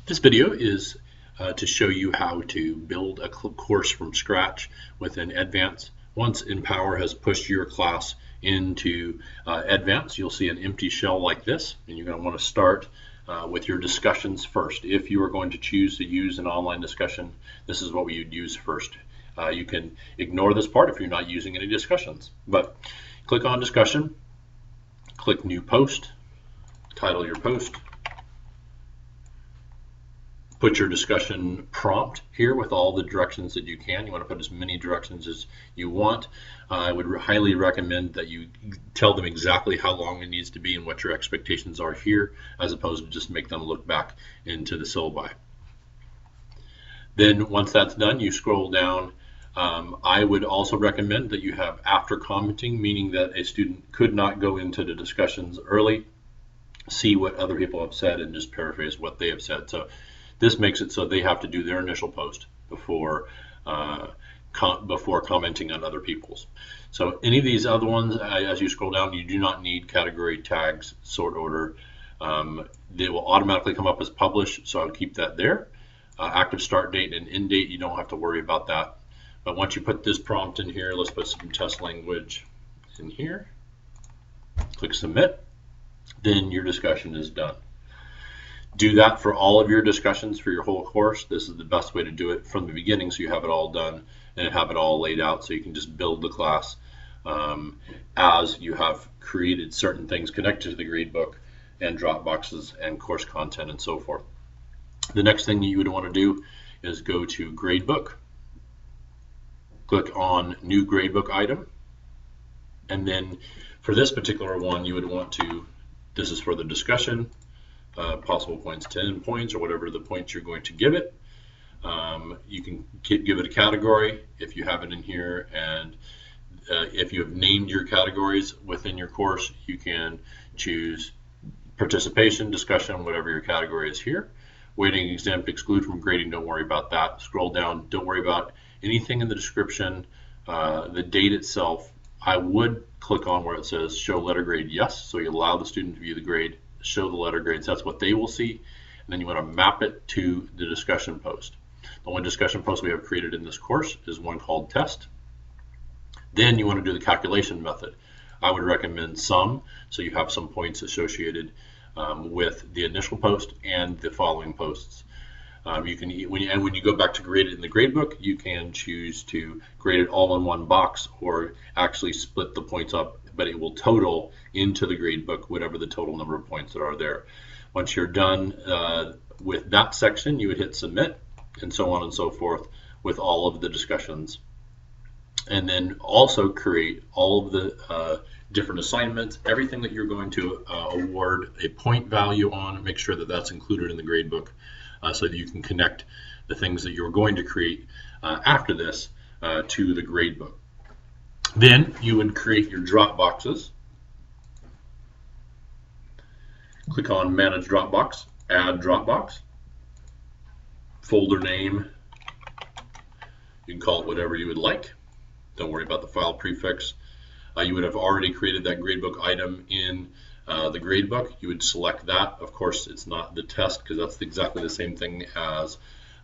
This video is to show you how to build a course from scratch within Advance. Once Empower has pushed your class into Advance, you'll see an empty shell like this, and you're going to want to start with your discussions first. If you are going to choose to use an online discussion, this is what we would use first. You can ignore this part if you're not using any discussions, but click on discussion, click new post, title your post, put your discussion prompt here with all the directions that you can. You want to put as many directions as you want. I would highly recommend that you tell them exactly how long it needs to be and what your expectations are here, as opposed to just make them look back into the syllabi. Then once that's done, you scroll down. I would also recommend that you have after commenting, meaning that a student could not go into the discussions early, see what other people have said, and just paraphrase what they have said. So this makes it so they have to do their initial post before commenting on other people's. So any of these other ones, as you scroll down, you do not need category tags, sort order. They will automatically come up as published, so I'll keep that there. Active start date and end date, you don't have to worry about that. But once you put this prompt in here, let's put some test language in here. Click submit. Then your discussion is done. Do that for all of your discussions for your whole course. This is the best way to do it from the beginning, so you have it all done and have it all laid out, so you can just build the class as you have created certain things connected to the gradebook and Dropboxes and course content and so forth. The next thing you would want to do is go to gradebook, click on new gradebook item, and then for this particular one you would want to, this is for the discussion, possible points, 10 points or whatever the points you're going to give it. You can give it a category if you have it in here, and if you have named your categories within your course, you can choose participation, discussion, whatever your category is here. Waiting, exempt, exclude from grading, don't worry about that. Scroll down, don't worry about anything in the description, the date itself. I would click on where it says show letter grade yes, so you allow the student to view the grade, show the letter grades, that's what they will see, and then you want to map it to the discussion post. The only discussion post we have created in this course is one called test. Then you want to do the calculation method. I would recommend sum, so you have some points associated with the initial post and the following posts. You can, when you go back to grade it in the gradebook, you can choose to grade it all in one box or actually split the points up, but it will total into the gradebook whatever the total number of points that are there. Once you're done with that section, you would hit submit, and so on and so forth with all of the discussions. And then also create all of the different assignments, everything that you're going to award a point value on, make sure that that's included in the gradebook so that you can connect the things that you're going to create after this to the gradebook. Then you would create your Dropboxes. Click on Manage Dropbox, Add Dropbox, folder name, you can call it whatever you would like. Don't worry about the file prefix. You would have already created that gradebook item in the gradebook. You would select that. Of course, it's not the test because that's exactly the same thing as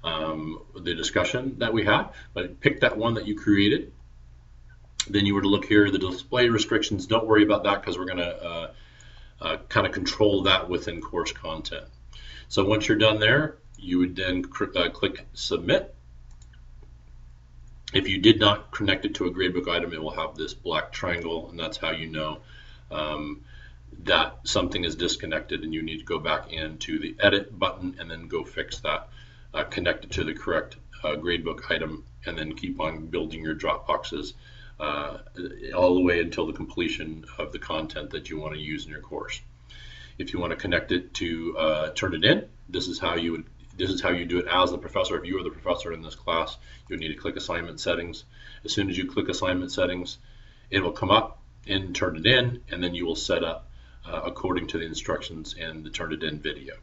the discussion that we had, but pick that one that you created. Then you were to look here, the display restrictions, don't worry about that because we're going to kind of control that within course content. So once you're done there, you would then click submit. If you did not connect it to a gradebook item, it will have this black triangle, and that's how you know that something is disconnected and you need to go back into the edit button and then go fix that, connect it to the correct gradebook item, and then keep on building your Dropboxes all the way until the completion of the content that you want to use in your course. If you want to connect it to turn it in, this is how you do it as the professor. If you are the professor in this class, you'll need to click assignment settings. As soon as you click assignment settings, it will come up and turn it in, and then you will set up according to the instructions in the turn it in video.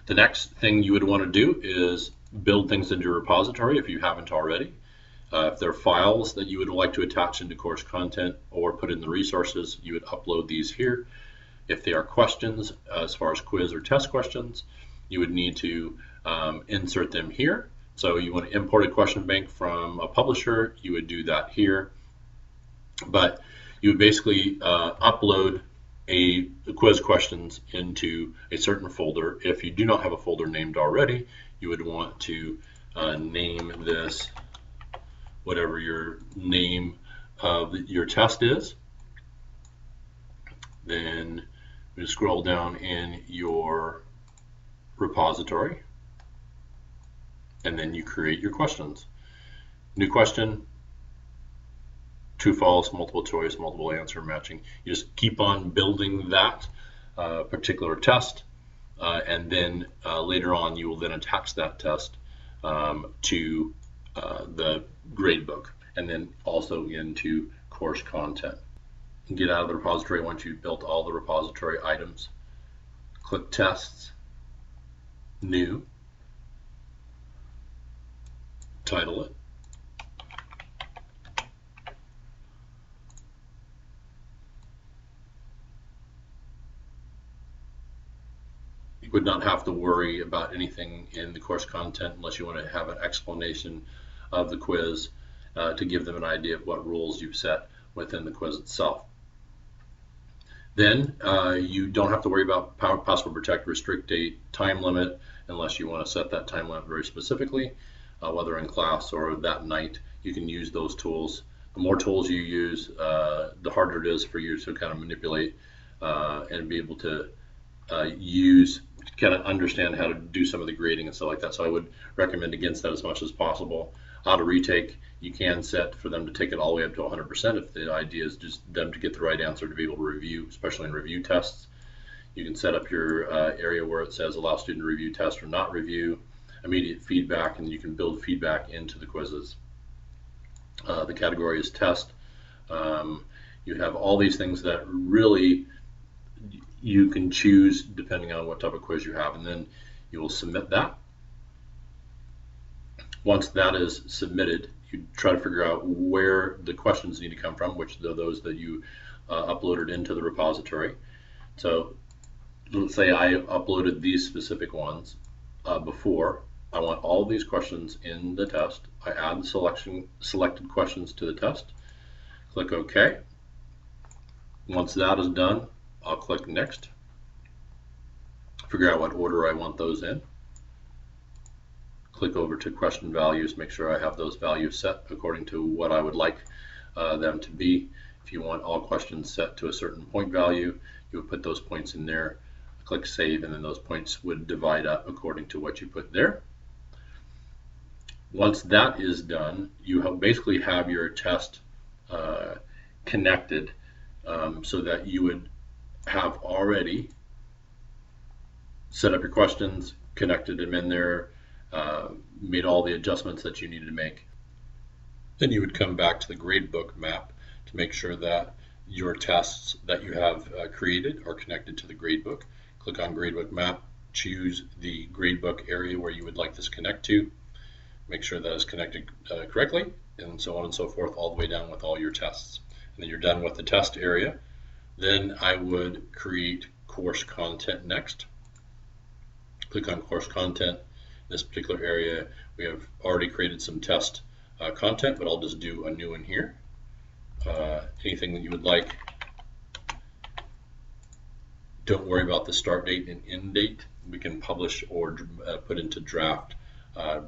The next thing you would want to do is build things into your repository if you haven't already. If there are files that you would like to attach into course content or put in the resources, you would upload these here. If they are questions, as far as quiz or test questions, you would need to insert them here. So you want to import a question bank from a publisher, you would do that here. But you would basically upload the quiz questions into a certain folder. If you do not have a folder named already, you would want to name this whatever your name of your test is. Then you scroll down in your repository, and then you create your questions. New question, true, false, multiple choice, multiple answer matching. You just keep on building that particular test, and then later on you will then attach that test to the gradebook, and then also into course content. Get out of the repository once you've built all the repository items. Click Tests, New, title it. You would not have to worry about anything in the course content unless you want to have an explanation of the quiz to give them an idea of what rules you've set within the quiz itself. Then you don't have to worry about password protect, restrict date, time limit, unless you want to set that time limit very specifically, whether in class or that night. You can use those tools. The more tools you use, the harder it is for you to kind of manipulate and be able to kind of understand how to do some of the grading and stuff like that. So I would recommend against that as much as possible. Auto retake, you can set for them to take it all the way up to 100% if the idea is just them to get the right answer to be able to review, especially in review tests. You can set up your area where it says allow student to review test or not review, immediate feedback, and you can build feedback into the quizzes. The category is test. You have all these things that really you can choose depending on what type of quiz you have, and then you will submit that. Once that is submitted, you try to figure out where the questions need to come from, which are those that you uploaded into the repository. So let's say I uploaded these specific ones before. I want all of these questions in the test. I add the selected questions to the test. Click OK. Once that is done, I'll click Next. Figure out what order I want those in. Click over to question values, make sure I have those values set according to what I would like them to be. If you want all questions set to a certain point value, you would put those points in there, click Save, and then those points would divide up according to what you put there. Once that is done, you basically have your test connected so that you would have already set up your questions, connected them in there, made all the adjustments that you needed to make. Then you would come back to the gradebook map to make sure that your tests that you have created are connected to the gradebook. Click on gradebook map, choose the gradebook area where you would like this connect to. Make sure that is connected correctly, and so on and so forth, all the way down with all your tests. And then you're done with the test area. Then I would create course content next. Click on course content. In this particular area, we have already created some test content, but I'll just do a new one here. Anything that you would like. Don't worry about the start date and end date. We can publish or put into draft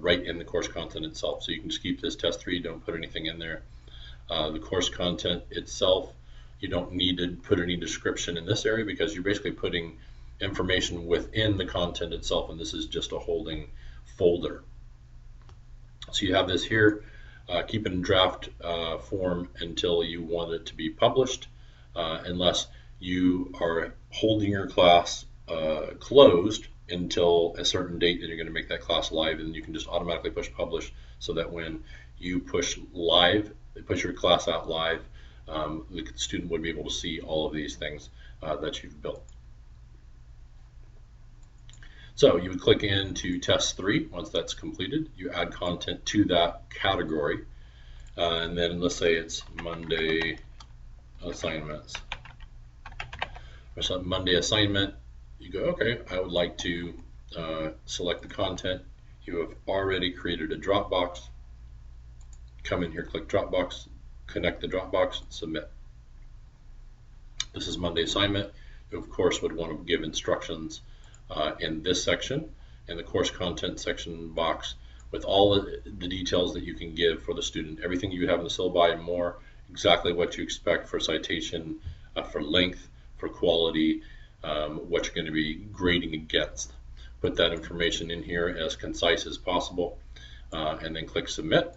right in the course content itself. So you can just keep this test 3, don't put anything in there. The course content itself, you don't need to put any description in this area because you're basically putting information within the content itself, and this is just a holding folder. So you have this here. Keep it in draft form until you want it to be published, unless you are holding your class closed until a certain date, and you're going to make that class live, and you can just automatically push publish so that when you push your class out live, the student would be able to see all of these things that you've built. So you would click into test 3. Once that's completed, you add content to that category, and then let's say it's Monday assignments. or some Monday assignment, you go, okay, I would like to select the content. You have already created a Dropbox. Come in here, click Dropbox, connect the Dropbox, submit. This is Monday assignment. You, of course, would want to give instructions in this section, in the course content section box, with all the details that you can give for the student. Everything you have in the syllabi and more, exactly what you expect for citation, for length, for quality, what you're going to be grading against. Put that information in here as concise as possible, and then click submit.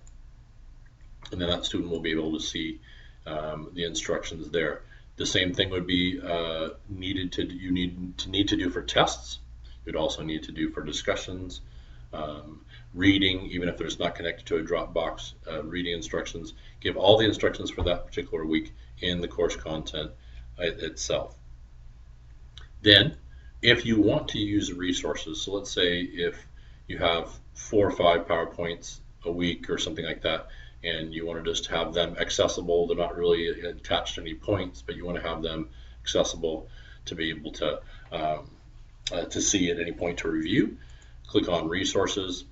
And then that student will be able to see the instructions there. The same thing would be need to do for tests. You'd also need to do for discussions, reading, even if there's not connected to a Dropbox, reading instructions. Give all the instructions for that particular week in the course content itself. Then, if you want to use resources, so let's say if you have 4 or 5 PowerPoints a week or something like that, and you want to just have them accessible, they're not really attached to any points, but you want to have them accessible to be able to see at any point to review, click on resources.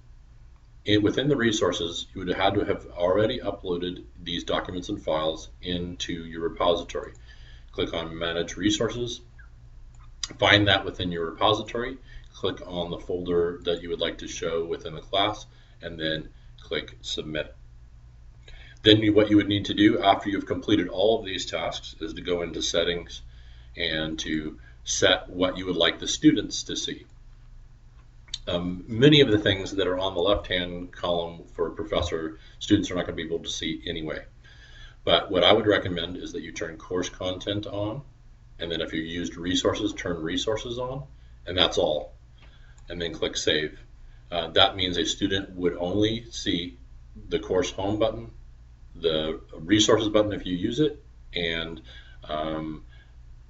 And within the resources, you would have had to have already uploaded these documents and files into your repository. Click on manage resources, find that within your repository, click on the folder that you would like to show within the class, and then click submit. Then what you would need to do after you've completed all of these tasks is to go into settings and to set what you would like the students to see. Many of the things that are on the left-hand column for a professor, students are not going to be able to see anyway. But what I would recommend is that you turn course content on, and then if you used resources, turn resources on, and that's all. And then click save. That means a student would only see the course home button, the resources button if you use it, and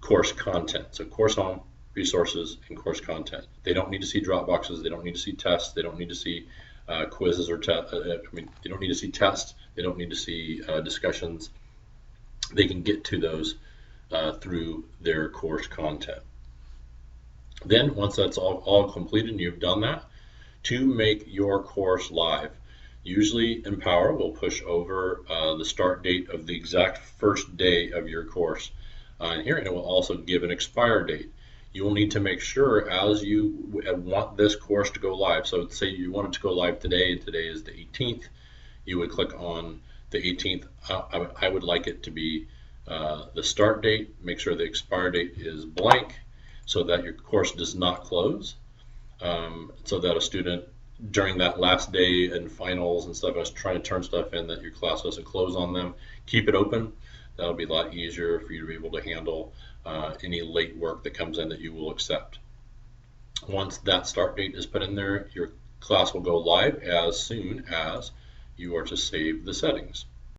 course content. So course home, resources, and course content. They don't need to see Dropboxes. They don't need to see tests. They don't need to see quizzes or they don't need to see tests. They don't need to see discussions. They can get to those through their course content. Then once that's all completed and you've done that, to make your course live, usually Empower will push over the start date of the exact first day of your course in here, and it will also give an expire date. You will need to make sure as you want this course to go live. So say you want it to go live today, and today is the 18th. You would click on the 18th. I would like it to be the start date. Make sure the expire date is blank so that your course does not close. So that a student during that last day and finals and stuff is trying to turn stuff in, that your class doesn't close on them. Keep it open. That'll be a lot easier for you to be able to handle any late work that comes in that you will accept. Once that start date is put in there, your class will go live as soon as you are to save the settings.